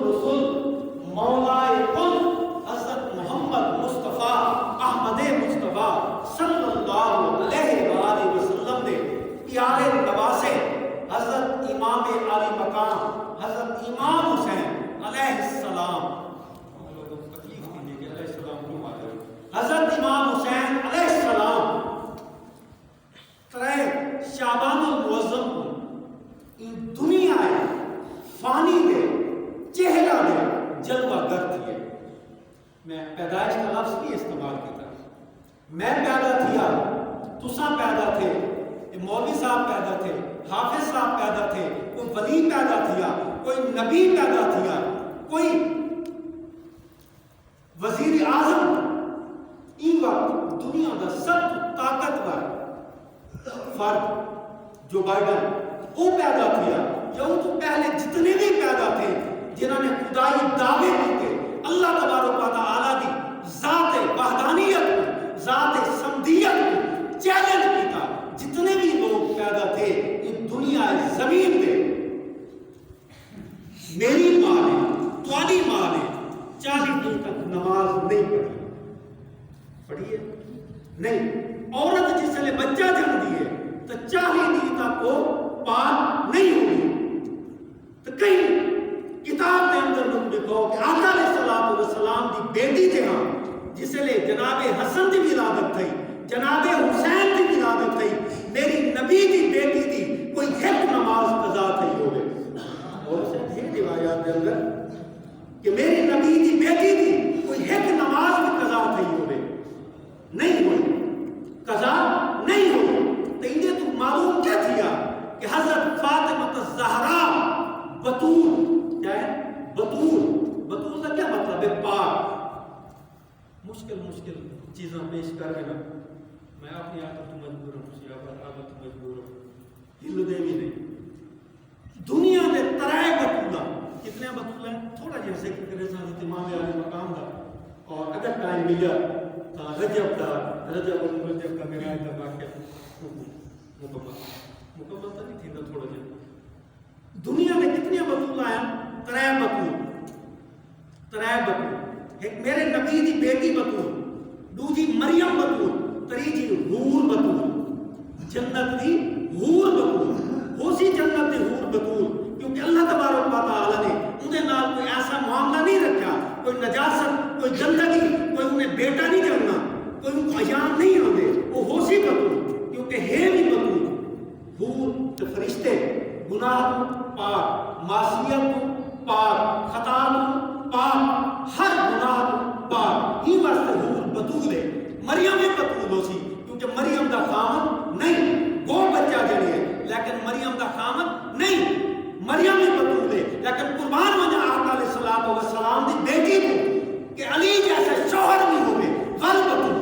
الرسل مولائے کل حضرت محمد مصطفیٰ احمد مصطفیٰ صلی اللہ علیہ وآلہ وسلم دے پیارے نواسے حضرت امام علی مقام حضرت امام حسین علیہ السلام، حضرت امام حسین علیہ السلام ترے شعبان المعظم کو ان دنیا ہے فانی دے چہرہ دے جلوہ گر تھے. میں پیدائش کا لفظ بھی استعمال کیتا، میں پیدا تھیا، تساں پیدا تھے، مولوی صاحب پیدا تھے، حافظ صاحب پیدا تھے، کوئی ولی پیدا تھیا، کوئی نبی پیدا تھیا، کوئی وزیر اعظم. این وقت دنیا کا سب طاقتور فرد جو بائیڈن وہ پیدا تھیا، یا وہ تو پہلے جتنے بھی پیدا تھے جنہوں نے خدائی دعوے کیتے اللہ تبارک و تعالیٰ دی ذات وحدانیت ذات سمدیت کو چیلنج کیتا، جتنے بھی لوگ پیدا تھے ان دنیا زمین پہ میری ماں نے تواڈی ماں نے 40 دن تک نماز نہیں پڑھی ہے نہیں. عورت جس نے بچہ جن دیے تو 40 دن تک وہ پاک نہیں ہوئی. تو کہیں کتاب کے اندر تم دیکھو کہ آقا علیہ الصلوۃ والسلام دی بیٹی تھے ہاں جس لے جناب حسن دی ولادت تھی، جناب حسین دی ولادت تھی، میری نبی دی بیٹی دی کوئی ایک نماز قضا تھی ہوئے. اور اسے یہ روایات کے اندر کہ میری نبی دی بیٹی دی کوئی ایک نماز بھی قضا تھی ہوئے نہیں ہوئی، قضا نہیں ہوئی. تو انہیں تو معلوم کیا تھیا کہ حضرت فاطمہ الزہرا بطول کیا ہے؟ بطول کا کیا مطلب ہے؟ پاک. مشکل چیزیں پیش کر کے نا میں اپنی عادت مجبور ہوں، اسی عادت مجبور ہوں، ہل دے بھی نہیں. دنیا میں ترائے بطولہ کتنے بطولہ ہیں؟ تھوڑا جہاں ذکر کرے حضرت امام علی مقام دا، اور اگر ٹائم ملیا تو رجب کا میرے آئے دا واقعہ مکمل تو نہیں تھی نا. تھوڑا جہاں دنیا میں کتنی بطولہ ہیں؟ ترائے بطول. ایک میرے نبی دی بیٹی بطول، دوجی مریم بطول، تریجی حور بطول، جنت دی حور بطول. اسی جنت دی حور بطول کیونکہ اللہ تبارک و تعالی نے انہیں نال کوئی ایسا معاملہ نہیں رکھا، کوئی نجاست، کوئی گندگی، کوئی انہیں بیٹا نہیں کرنا، کوئی ان کو عیان نہیں ہوتے. وہ ہوسی بطول کیونکہ ہے بھی بطول. حور کے فرشتے گناہ کو پاک، معصیت کو پاک، خطا کو پاک، ہر گناہ کو پاک. ہی واسطے حور بطول ہے. مریم بھی بطول ہو سی کیونکہ مریم دا خامن نہیں، وہ بچہ جڑے ہے لیکن مریم دا خامن نہیں. مریم بھی بطول ہے لیکن قربان وجہ آقا علیہ الصلوۃ والسلام دی بیٹی کو کہ علی جیسے شوہر بھی ہوئے ول بطول،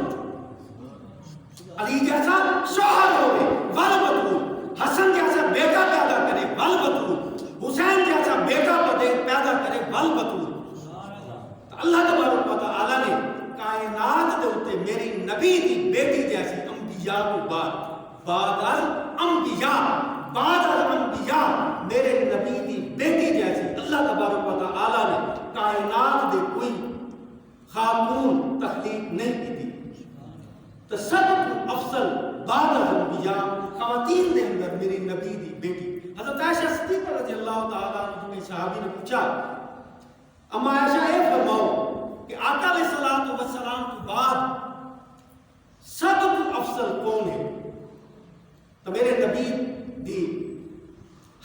علی جیسا شوہر ہوئے ول بطول، حسن جیسا بیٹا پیدا کرے ول بطول، حسین جیسا بیٹا پیدا کرے ول بطول. اللہ تبارک و تعالی نے کائنات دے اوتے میری نبی دی بیٹی جیسی انبیاء کو بعد از انبیاء میرے نبی دی بیٹی جیسی اللہ تبارک و تعالی نے کائنات دے کوئی خاتون تخلیق نہیں کی تھی. تو سب کو افضل بعد از انبیاء خواتین دے اندر میری نبی دی بیٹی حضرت عائشہ صدیقہ رضی اللہ تعالیٰ عنہ کے صحابی نے پوچھا اما عائشہ یہ فرماؤ کہ آقا علیہ الصلوۃ والسلام کے بعد سب کو افضل کون ہے؟ تو میرے نبی دی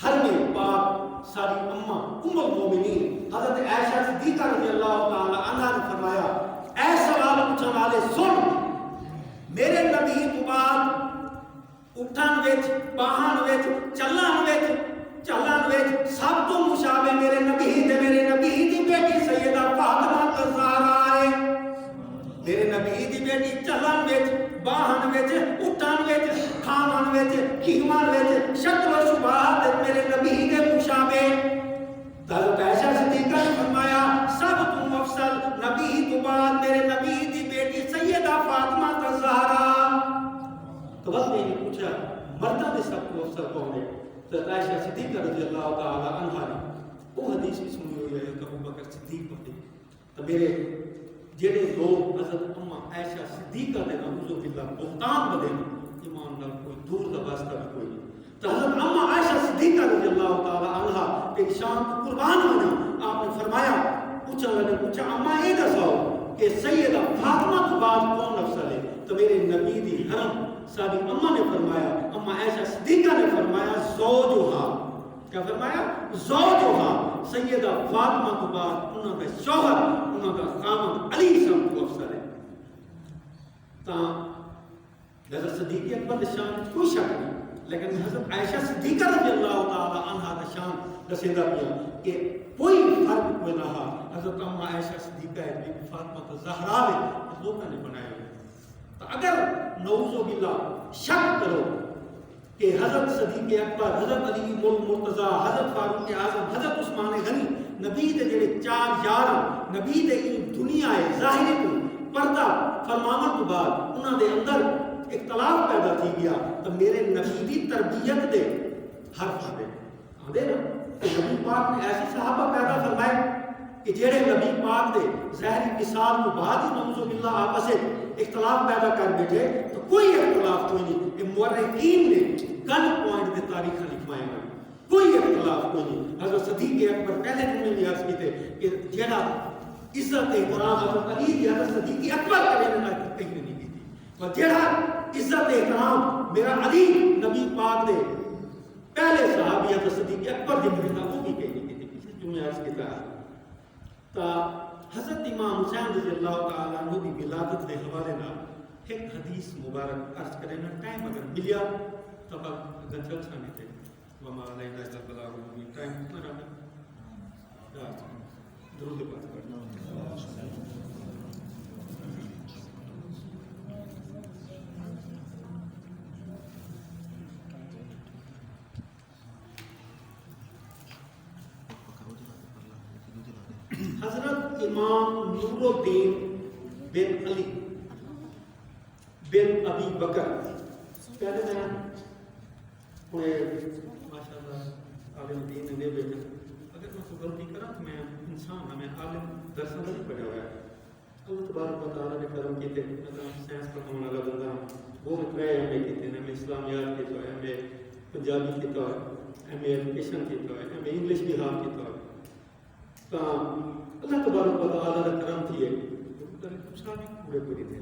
ہر میں پاک ساری اماں ام المومنین حضرت عائشہ صدیقہ رضی اللہ تعالیٰ عنہ نے فرمایا اے سوال پوچھنے والے سن، میرے نبی کے بعد اٹھن وچ باہن وچ چلن وچ سب تو مشابہ میرے نبی دی بیٹی سیدہ فاطمہ الزہرا ہے. میرے نبی دی بیٹی چلن وچ باہن وچ اٹھن وچ کھاون وچ کھیون وچ شکل و شباہت میرے نبی دے مشابہ. حضرت عائشہ صدیقہ نے فرمایا سب تو افضل نبی تو بعد میرے نبی دی بیٹی سیدہ فاطمہ الزہرا. تو بس میں نے پوچھا مردہ دے سب کو افضل کون ہے؟ حضرت عائشہ صدیقہ رضی اللہ تعالی عنہا نے وہ حدیث بھی سنی ہوئی ہے کہ ابو بکر صدیق ہوتے تو میرے جڑے لوگ حضرت اما عائشہ صدیقہ دے نعوذ باللہ بہتان بدے ایمان نال کوئی دور دا واسطہ بھی کوئی نہیں. تو حضرت اما عائشہ صدیقہ رضی اللہ تعالی عنہا کے شان قربان ہونا آپ نے فرمایا پوچھا اما یہ دساؤ کہ سیدہ فاطمہ تو بعد کون افضل ہے؟ تو میرے نبی دی حرم ساری اما نے فرمایا، اما عائشہ صدیقہ نے فرمایا زوجہا. کیا فرمایا؟ زوجہا. سیدہ فاطمہ تو بعد انہاں کا شوہر، انہاں کا خامد علی سب کو افضل ہے. تا حضرت صدیق اکبر شان کوئی شک نہیں، لیکن حضرت عائشہ صدیقہ رضی اللہ تعالی عنہا کا شان دسیدہ پیا کہ کوئی فرق کوئی نہ ہا. حضرت اما عائشہ صدیقہ ہے، بی بی فاطمہ زہرا ہے، لوگوں نے بنایا ہے. تو اگر نعوذ باللہ شک کرو کہ حضرت صدیق اکبر، حضرت علی مرتضیٰ، حضرت فاروق اعظم، حضرت عثمان غنی نبی دے جڑے چار یار نبی دے دنیا ہے ظاہری کو پردہ فرماون تو بعد انہاں دے اندر اختلاف پیدا تھی گیا تو میرے نبی دی تربیت دے حرف آدھے آدھے نا کہ نبی پاک نے ایسی صحابہ پیدا فرمائے کہ جڑے نبی پاک دے ظاہری مثال کو بعد ہی نعوذ باللہ آپس اختلاف پیدا کر بیٹھے تو کوئی اختلاف کوئی نہیں. کہ مورخین نے گن پوائنٹ دے تاریخ لکھوائے ہیں، کوئی اختلاف کوئی نہیں. حضرت صدیق اکبر پہلے جملے میں عرض کی تھے کہ جڑا عزت احترام حضرت علی کی حضرت صدیق اکبر کرنے نہ کہیں نہیں کی تھی، اور جڑا عزت احترام میرا علی نبی پاک دے پہلے صحابی حضرت صدیق اکبر جن میں وہ بھی کہیں نہیں کی تھی. پچھلے جملے عرض کی تا حضرت امام حسین رضی اللہ تعالیٰ عنہ دی ولادت دے حوالے نال ایک حدیث مبارک عرض کرے نا. ٹائم اگر ملیا تو اگر چل سانے تھے وما علینا الا البلاغ المبین. ٹائم کتنا رہا درود پاک پڑھنا. حضرت امام نور الدین بن علی بن ابی بکر پہلے میں ماشاءاللہ عالم دین نے بیٹھے اگر میں کوئی غلطی کرا تو میں انسان ہوں، میں عالم درسہ نہیں پڑھا ہوا ہے. اللہ تبارک و تعالیٰ نے کرم کیتے میں سائنس پڑھانے والا بندہ ہوں. وہ میں ایم اے کیتے ہیں، میں اسلامیات کیتا ہے، ایم اے پنجابی کیتا ہے، ایم اے ایجوکیشن کیتا ہے، ایم اے انگلش بھی ہاں کیتا ہے. تو اللہ تبارک و تعالیٰ کا کرم تھی ہے پورے پوری تھے.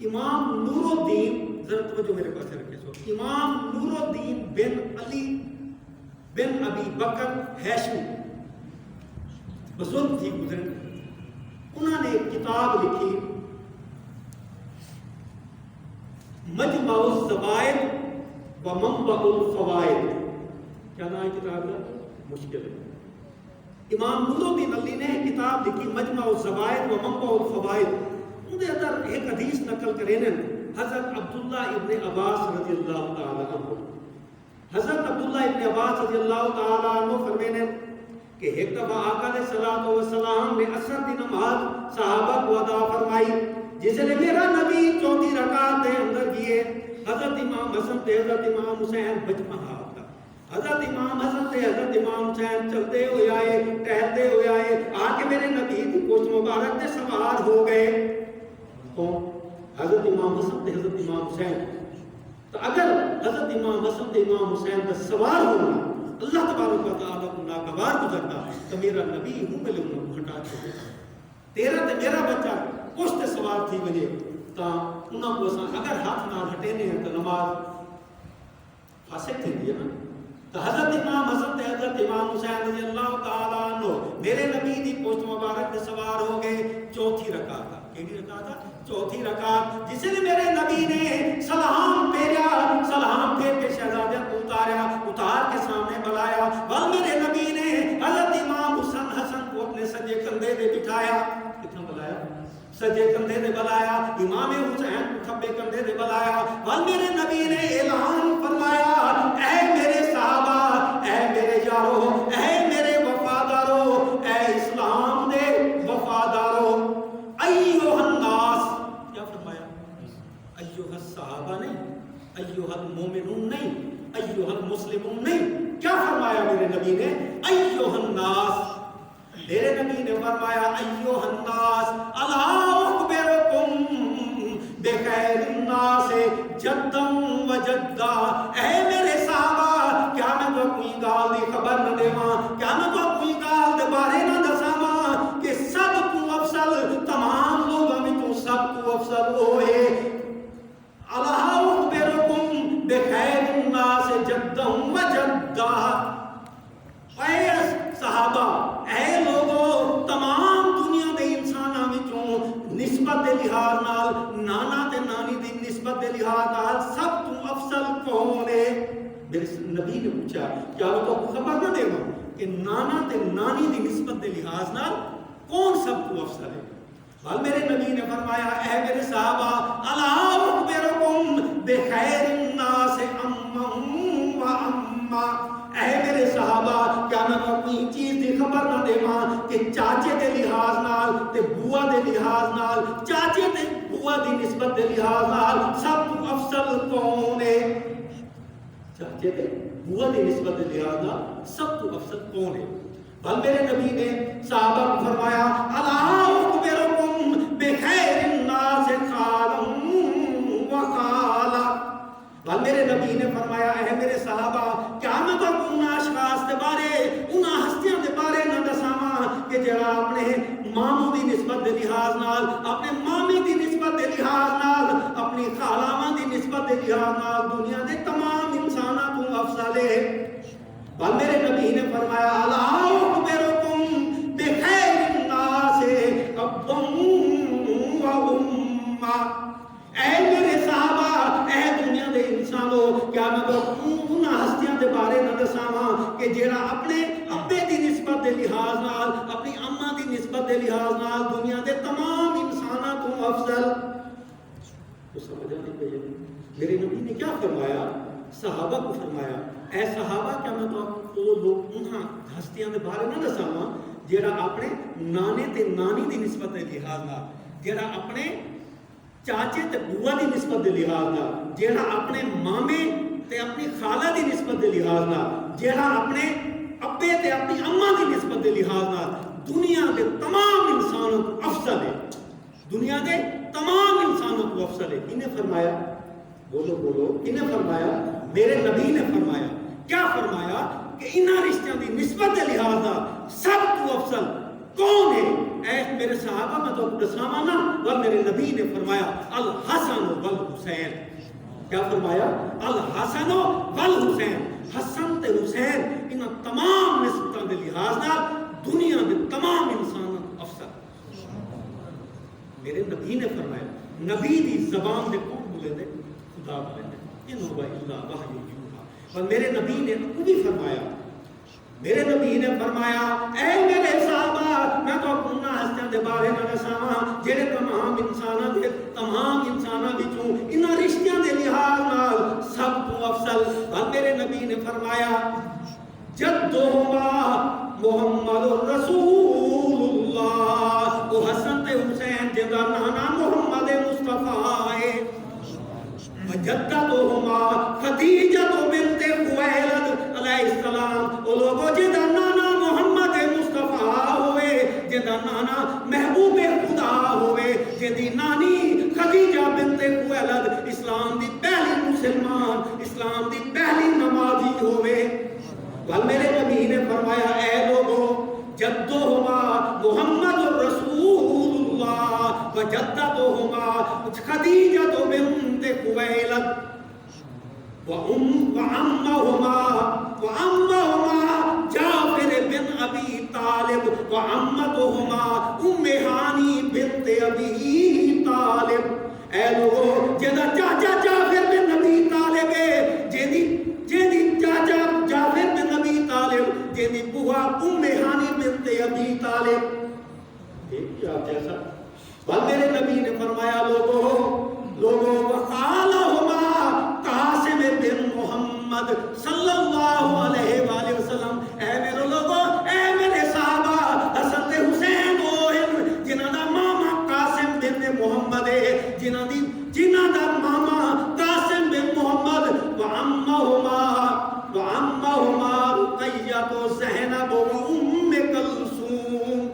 امام نور الدین ذرا توجہ میرے پاس رکھے سو. امام نور الدین بن علی بن ابی بکر ہیشمی بزرگ تھی گزرے. انہوں نے ایک کتاب لکھی مجمع الزوائد و منبع الفوائد. کیا نام ہے کتاب کا؟ مشکل ہے. امام نور الدین علی نے کتاب لکھی مجمع الزوائد و منبع الفوائد. ان کے اندر ایک حدیث نقل کریں حضرت عبداللہ ابن عباس رضی اللہ تعالیٰ عنہ. حضرت عبداللہ ابن عباس رضی اللہ تعالیٰ عنہ فرمینے کہ ایک دفعہ آقا علیہ الصلوۃ والسلام نے عصر کی نماز صحابہ کو ادا فرمائی. جس نے میرا نبی چوتھی رکعت کے اندر کیے حضرت امام حسن تے حضرت امام حسین بچپنا تھا. حضرت امام حسن تے حضرت امام حسین چلتے ہوئے آئے، ٹہلتے ہوئے آئے، آ کے میرے نبی کی پشت مبارک تے سوار ہو گئے. کون؟ حضرت امام حسن تے حضرت امام حسین. تو اگر حضرت امام حسن تے امام حسین کا سوار ہونا اللہ تبارک و تعالیٰ کو ناگوار گزرتا تو میرا نبی ہوں میں لوگوں کو ہٹا چھوڑے. تیرا تے میرا بچہ پشت سوار تھی وجے تا انہاں کو اگر ہاتھ نہ ہٹینے ہیں تو نماز فاسق تھی ہے نا. تو حضرت امام حسن تے حضرت امام حسین رضی اللہ تعالیٰ عنہ میرے نبی دی پشت مبارک تے سوار ہو گئے. چوتھی رکعت تھا. کیڑی رکعت تھا؟ چوتھی رکعت. جس نے میرے نبی نے سلام پھیریا، سلام پھیر کے شہزادے کو اتار کے سامنے بلایا. اور میرے نبی نے حضرت امام حسن کو اپنے سجے کندھے پہ بٹھایا. کتنا بلایا؟ سجے کندھے پہ بلایا. امام حسین کو کھبے کندھے پہ بلایا. اور میرے نبی نے اعلان فرمایا اے میرے صحابہ، اے میرے یارو، اے میرے وفادارو، اے اسلام دے وفادارو، ایوہ الناس. کیا فرمایا؟ ایوہ الصحابہ نہیں، ایوہ المومنون نہیں، ایوہ المسلمون نہیں. کیا فرمایا میرے نبی نے؟ ایوہ الناس. میرے نبی نے فرمایا ایوہ الناس الا اخبرکم بخیر الناس جدا و جدا، اے میرے صحابہ کیا میں تو کوئی گال دی خبر نہ دیواں، کیا میں تو کوئی گال دے بارے نہ دساواں کہ سب تو افضل تمام لوگوں میں تو سب تو افضل ہوئے، الا اخبرکم بخیر الناس جدا و جدا، اے صحابہ اے لوگو تمام دنیا دے انساناں وچوں نسبت دے لحاظ نال نانا تے نانی دی نسبت دے لحاظ نال سب تو افضل کون ہے؟ میرے نبی نے پوچھا کیا وہ تو خبر نہ دے گا کہ نانا تے نانی دی نسبت دے لحاظ نال کون سب تو افضل ہے؟ بل میرے نبی نے فرمایا اے میرے صحابہ الا اخبرکم بخیر الناس اما و اما، اے میرے صحابہ کیا میں کوئی چیز دی خبر نہ دیواں کہ چاچے دے لحاظ نال تے بوا دے لحاظ نال چاچے تے بوا دی نسبت دے لحاظ نال سب تو افضل کون ہے؟ چاچے تے بوا دی نسبت دے لحاظ نال سب تو افضل کون ہے؟ بل میرے نبی نے صحابہ کو فرمایا الا اخبرکم بخیر الناس خالا و خالا، بل میرے نبی نے فرمایا اے میرے صحابہ کیا میں تو ان اشخاص دے بارے ان ہستیاں دے بارے نہ دساواں کہ جڑا اپنے ماموں دی نسبت دے لحاظ نال اپنے مامی دی نسبت دے لحاظ نال اپنی خالاواں دی نسبت دے لحاظ نال دنیا دے تمام انساناں تو افضل ہے؟ بل میرے نبی نے فرمایا الا اخبرکم بخیر الناس ابا و امہ، اے میرے صحابہ اے دنیا دے انسانوں کیا میں تو ان ہستیاں دے بارے نہ دساواں کہ جیڑا اپنے ابے دی نسبت دے لحاظ نال اپنی اماں دی نسبت دے لحاظ نال دنیا دے تمام انساناں تو افضل؟ تو سمجھ نہیں پئی میرے نبی نے کیا فرمایا؟ صحابہ کو فرمایا اے صحابہ کیا میں تو آپ وہ لوگ انہاں ہستیاں دے بارے نہ دساواں جیڑا اپنے نانے تے نانی دی نسبت دے لحاظ نال جیڑا اپنے چاچے تے بوا دی نسبت دے لحاظ نال جیڑا اپنے مامے تے اپنی خالہ دی نسبت دے لحاظ نال جیڑا اپنے ابے تے اپنی اماں دی نسبت دے لحاظ نال دنیا دے تمام انسانوں کو افضل ہے، دنیا دے تمام انسانوں کو افضل ہے۔ انہیں فرمایا بولو بولو انہیں فرمایا میرے نبی نے فرمایا کیا فرمایا کہ انہاں رشتیاں دی نسبت دے لحاظ نال سب تو افضل کون ہے؟ اے میرے صحابہ میں تو دساواں نا، اور میرے نبی نے فرمایا الحسن والحسین، کیا فرمایا؟ الحسن والحسین، حسن تے حسین انہاں تمام نسبتاں دے لحاظ نال دنیا دے تمام انساناں افضل۔ میرے نبی نے فرمایا، نبی دی زبان دے کون بولے دے؟ خدا بولے دے، ان هو الا وحی یوحی۔ اور میرے نبی نے وہ بھی فرمایا، میرے نبی نے فرمایا اے میرے صحابہ میں تو اپنا ہستیاں دے بارے نہ دساواں جڑے تمام انساناں وچوں انہاں رشتیاں دے لحاظ نال سب تو افضل۔ اور میرے نبی نے فرمایا جدہما محمد رسول اللہ، وہ حسن تے حسین جدا نانا محمد مصطفیٰ ہے، وجدتہما خدیجہ بنت خویلد علیہ السلام، وہ لوگوں جدا نانا محمد مصطفیٰ ہوئے، جدا نانا محبوب خدا ہوئے، جدی نانی خدیجہ بنت خویلد اسلام دی پہلی مسلمان، اسلام دی پہلی نمازی ہوئے۔ بل میرے نبی نے فرمایا اے لوگوں جدہما محمد رسول اللہ وجدتہما خدیجہ بنت خویلد وعمہما جعفر بن ابی طالب وعمتہما ام ہانی بنت ابی طالب۔ اے لوگوں جدا چاچا جعفر بن ابی طالب ہے، جیدی چاچا جعفر بن ابی طالب، جیدی بوا ام ہانی بنت ابی طالب، ایک کیا جیسا۔ بل میرے نبی نے فرمایا لوگوں وقالہما قاسم بن محمد صلی اللہ علیہ وآلہ وسلم، اے میرے لوگوں اے میرے صحابہ حسن تے حسین ہوئے جنہاں دا ماما قاسم بن محمد ہے، جنہاں دا ماما قاسم بن محمد وعمہما رقیہ زینب و ام کلثوم،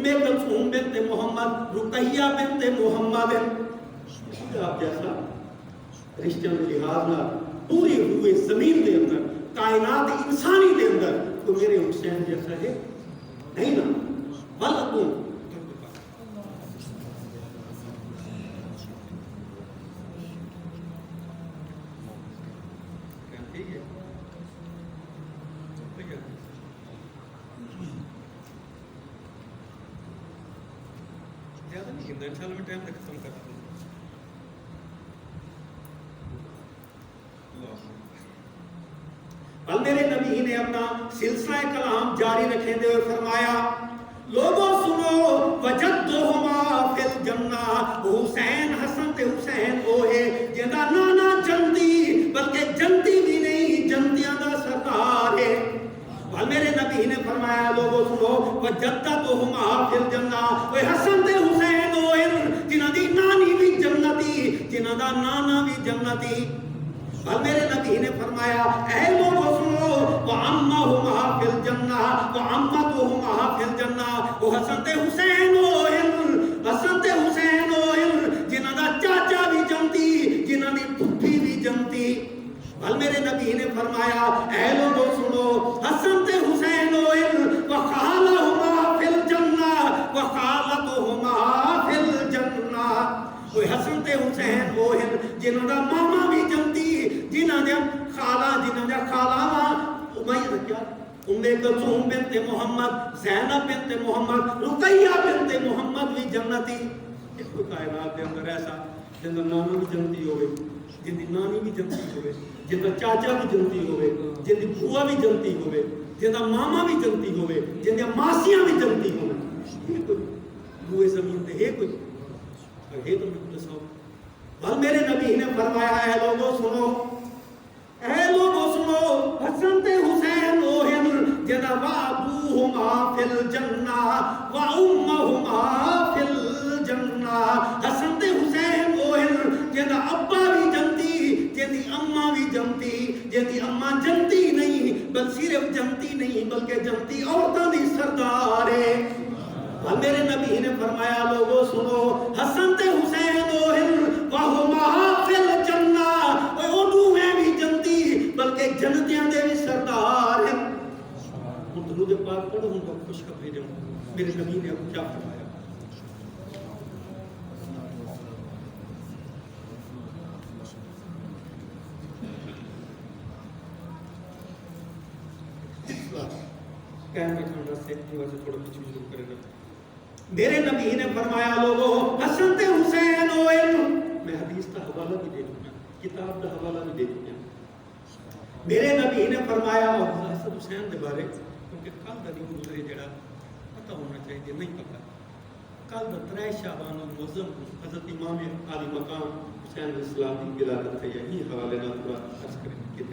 کلثوم بنت محمد، رقیہ بنت محمد، آپ جیسا رشتہ میں لحاظ نہ پوری ہوئے زمین دے اندر، کائنات انسانی دے اندر تو میرے حسین جیسا ہے نہیں نا. ولکم زیادہ نہیں گندا، انشاءاللہ میں ٹائم تک ختم کرتا ہوں. اور میرے نبی نے اپنا سلسلہ کلام جاری رکھے دے ہوئے فرمایا لوگوں سنو وجدہما فی الجنہ، حسین حسن تے حسین وہ ہے جنہاں نانا جنتی بلکہ جنتی بھی نہیں جنتیاں دا سردار ہے. اور میرے نبی نے فرمایا لوگوں سنو وجدتہما فی الجنہ، وہ حسن تے حسین وہ ہیں جنہاں دی نانی بھی جنتی، جنہاں دا نانا بھی جنتی. اور میرے نبی نے فرمایا اے لوگوں سنو وعمہما فی الجنہ وعمتہما فی الجنہ، وہ حسن تے حسین وہ ہیں، حسن تے حسین وہ ہیں جنہاں دا چاچا بھی جنتی، جنہاں دی پھپھی بھی جنتی. اور میرے نبی نے فرمایا اے لوگوں سنو حسن تے حسین وہ ہیں وخالہما فی الجنہ وخالتہما فی الجنہ، وہ حسن تے حسین وہ ہیں جنہاں دا ماما بھی جنتی، جنہاں دے خالہ، جنہاں دے خالہ کیا کلثوم بنت محمد، زینب بنت محمد، رقیہ بنت محمد بھی جنتی. اس کو کائنات دے اندر ایسا جن دا نانا بھی جنتی ہوئے، جن دی نانی بھی جنتی ہوئے، جن دا چاچا بھی جنتی ہوئے، جن دی بھوا بھی جنتی ہوئے، جن دا ماما بھی جنتی ہوئے، جن دی ماسیاں بھی جنتی ہوئے. یہ کوئی روئے زمین تے ہے کوئی اور ہے تو میں کچھ سو. اور میرے نبی نے فرمایا اے لوگوں سنو، اے لوگوں سنو حسن تے حسین وہ ہیں جنہاں وابوہما فی الجنہ وامہما فی الجنہ، حسن تے حسین وہ ہیں جنہاں ابا بھی جنتی، جنہی اماں بھی جنتی، جنہی اماں جنتی نہیں بل صرف جنتی نہیں بلکہ جنتی عورتاں دی سردار ہے. اور میرے نبی نے فرمایا لوگوں سنو حسن تے حسین وہ ہیں وہما فی الجنہ، وہ دوویں بھی جنتی بلکہ جنتیاں دے بھی سردار ہیں. ہم درود پاک پڑھو ہم کو خوشخبری دوں میرے نبی نے اب کیا فرمایا. میرے نبی نے فرمایا لوگوں حسن تے حسین ہوئے، میں حدیث کا حوالہ بھی دے چکا، کتاب کا حوالہ بھی دے چکا. میرے نبی نے فرمایا حسن حسین دے بارے کیونکہ کل دا نہیں گزرے جڑا پتہ ہونا چاہیے نہیں پتہ. کل دا 3 شعبان المعظم حضرت امام عالی مقام حسین علیہ السلام کی ولادت ہے، یہی حوالے نہ پورا عرض کریں گے.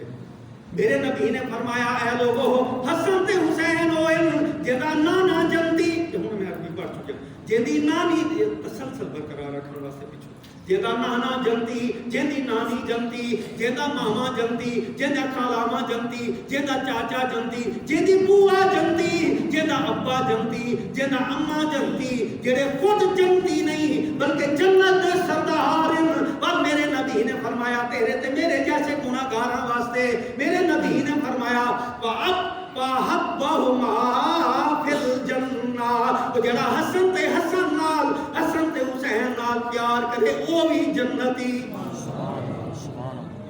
میرے نبی نے فرمایا اے لوگو حسن تے حسین ہوئے جدا نانا جنتی، ہوں میں عربی پڑھ چکا، جدی نانی تسلسل برقرار رکھنے واسطے پیچھو، جدا نانا جنتی، جدی نانی جنتی، جدا ماما جنتی، جدا خالاما جنتی، جدا چاچا جنتی، جدی بوا جنتی، جدا ابا جنتی، جدا اما جنتی، جڑے خود جنتی نہیں بلکہ جنت دے سردار ہیں. اور میرے نبی نے فرمایا تیرے تے میرے جیسے گناہگاراں واسطے میرے نبی نے فرمایا وَأَحَبَّهُمَا فِي الْجَنَّةِ، وہ جڑا حسن تے حسن نال حسن تے حسین نال پیار کرے وہ بھی جنتی.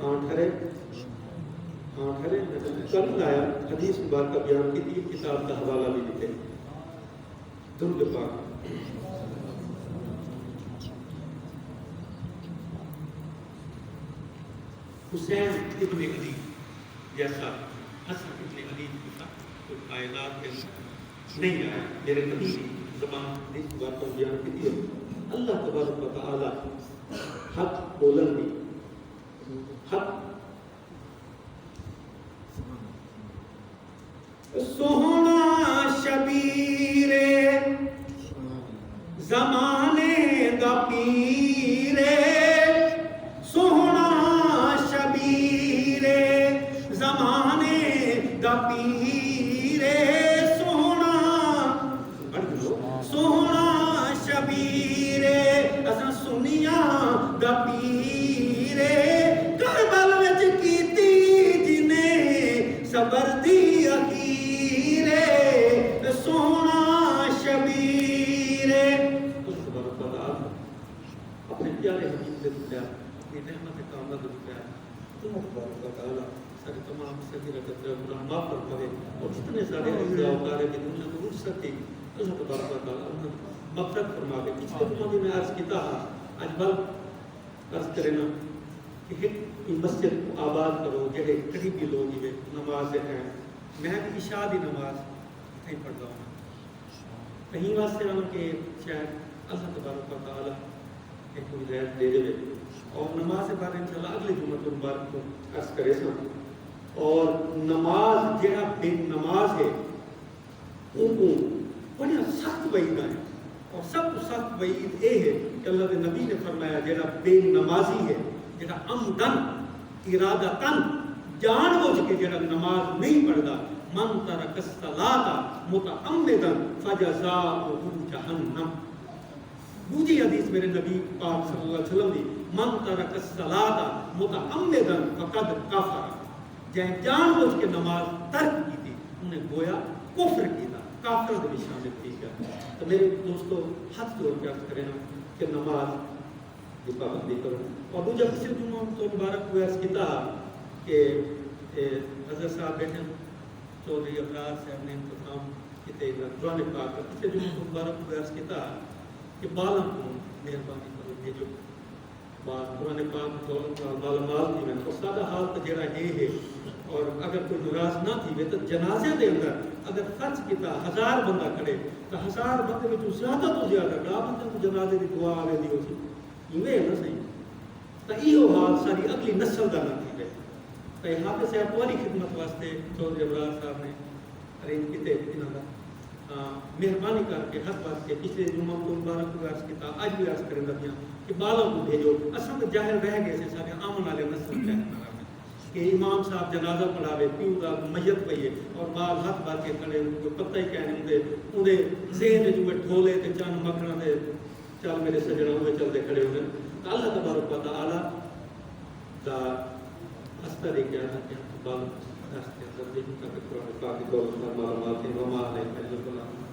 ٹھہرے کل آیا حدیث بات کا بیان کی تھی، کتاب کا حوالہ بھی لکھے درود پاک. حسین ابن علی جیسا حسن ابن علی جیسا کوئی کائنات کے نہیں آیا. میرے نبی زبان اس بات پر بیان کی تھی، اللہ تبارک و تعالی حق بولن دی حق سوہنا شبیر زمانے دا پیر، سوہنا شبیر زمانے دا پیر، سوہنا سونا شبیرے اساں سنیاں دا پیرے کربل وچ کیتی جنے صبر دی اخیرے سونا شبیرے اس تبارک و تعالی اپنے پیارے حبیب دے دیا یہ رحمت کامل دے دیا تم تبارک و تعالی سارے تمام صغیرہ گناہ معاف فرمائے اور جتنے سارے اعزاء وقارے کی دنیا کو رخصت دی اللہ تبارک و تعالی مغفرت فرما دے. پچھلے دنوں میں عرض کیتا اج بل عرض کرنا کہ ایک مسجد کو آباد کرو جڑے قریبی لوگ ہوئے نماز دے ہیں میں بھی عشاء دی نماز کہیں پڑھتا ہوں کہیں واسطے ہوں کہ شاید اللہ تبارک و تعالی ایک ہدایت دے دے اور نماز کے بارے انشاءاللہ اگلے جمعہ کو مبارک کو عرض کرے سا اور نماز جڑا بے نماز ہے ان کو بڑی سخت وعید ہے اور سب کو سخت وعید یہ ہے کہ اللہ کے نبی نے فرمایا جڑا بے نمازی ہے جڑا عمدن ارادتن جان بوجھ کے جڑا نماز نہیں پڑھتا من ترک الصلاۃ متعمدن فجزاؤہ جہنم. دوسری حدیث میرے نبی پاک صلی اللہ علیہ وسلم دی من ترک الصلاۃ متعمدن فقد کفر جائیں جان بوجھ کے نماز ترک کی تھی انہیں گویا کفر کی تھا کافر بھی شامل تھی گیا. تو میرے دوستو ہاتھ جوڑ کے عرض کریں کہ نماز کی پابندی کرو. اور دوجہ پچھلے جمعہ تو مبارک کو عرض کیتا کہ حضرت صاحب بیٹھے چودھری ابرار صاحب نے انتظام کیتے قرآن پاک پچھلے جمعہ تو مبارک کو عرض کیتا کہ بالاں کو مہربانی کرو بھیجو قرآن پاک بالا مال تھی میں اور سادہ حال تو جڑا یہ ہے اور اگر کوئی ناراض نہ تھی تو جنازے دے اندر اگر خرچ کیتا 1000 بندہ کھڑے تو 1000 بندے میں زیادہ تو زیادہ ڈا بندے کو جنازے دی دعا آوے دی ہو سی ایویں ہے نا صحیح تو یہ حال ساری اگلی نسل دا نہ تھی تو حافظ صاحب والی خدمت واسطے چودھری ابرار صاحب نے ارینج کیتے انہاں دا مہربانی کر کے ہر بات کے پچھلے جمعہ کو مبارک کو عرض کیتا آج بھی عرض کریں لگیاں کہ بالاں کو بھیجو اصل تو ظاہر رہ گئے سے سارے آمن والے نسل کہ امام صاحب جنازہ پڑھاوے پیو دا میت پئیے اور بال ہاتھ بار کے کھڑے کو پتہ ہی کہنے اندے ذہن جو ڈھولے تے چان مکھنا تے چل میرے سجنا ہوئے چلتے کھڑے ہوئے تو اللہ تبارک و تعالی دا ہستا دے کے آنا کہ بال دستے اندر دیکھیں کہ قرآن پاک کو فرما رہا ہے وما علیک الا البلاغ